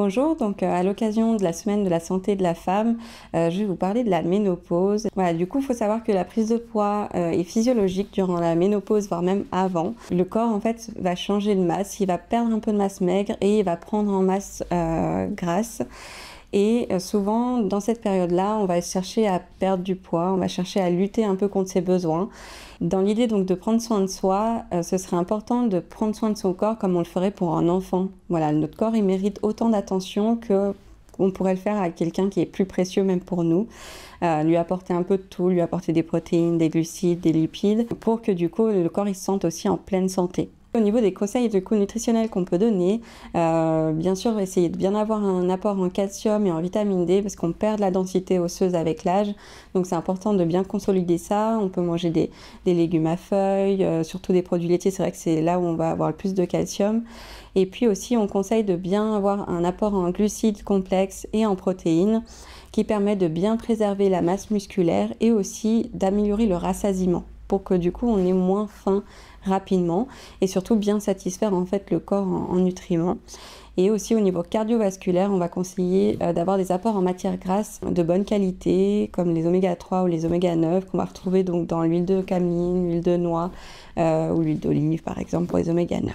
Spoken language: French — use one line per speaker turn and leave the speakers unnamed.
Bonjour, donc à l'occasion de la semaine de la santé de la femme, je vais vous parler de la ménopause. Voilà, du coup, il faut savoir que la prise de poids est physiologique durant la ménopause, voire même avant. Le corps, en fait, va changer de masse, il va perdre un peu de masse maigre et il va prendre en masse grasse. Et souvent, dans cette période-là, on va chercher à perdre du poids, on va chercher à lutter un peu contre ses besoins. Dans l'idée donc de prendre soin de soi, ce serait important de prendre soin de son corps comme on le ferait pour un enfant. Voilà, notre corps, il mérite autant d'attention que on pourrait le faire à quelqu'un qui est plus précieux même pour nous. Lui apporter un peu de tout, lui apporter des protéines, des glucides, des lipides, pour que du coup le corps il se sente aussi en pleine santé. Au niveau des conseils nutritionnels qu'on peut donner, bien sûr essayer de bien avoir un apport en calcium et en vitamine D parce qu'on perd de la densité osseuse avec l'âge, donc c'est important de bien consolider ça. On peut manger des légumes à feuilles, surtout des produits laitiers, c'est vrai que c'est là où on va avoir le plus de calcium. Et puis aussi on conseille de bien avoir un apport en glucides complexes et en protéines qui permet de bien préserver la masse musculaire et aussi d'améliorer le rassasiement pour que du coup on ait moins faim rapidement et surtout bien satisfaire en fait le corps en nutriments. Et aussi au niveau cardiovasculaire, on va conseiller d'avoir des apports en matières grasses de bonne qualité comme les oméga 3 ou les oméga 9 qu'on va retrouver donc dans l'huile de cameline, l'huile de noix ou l'huile d'olive par exemple pour les oméga 9.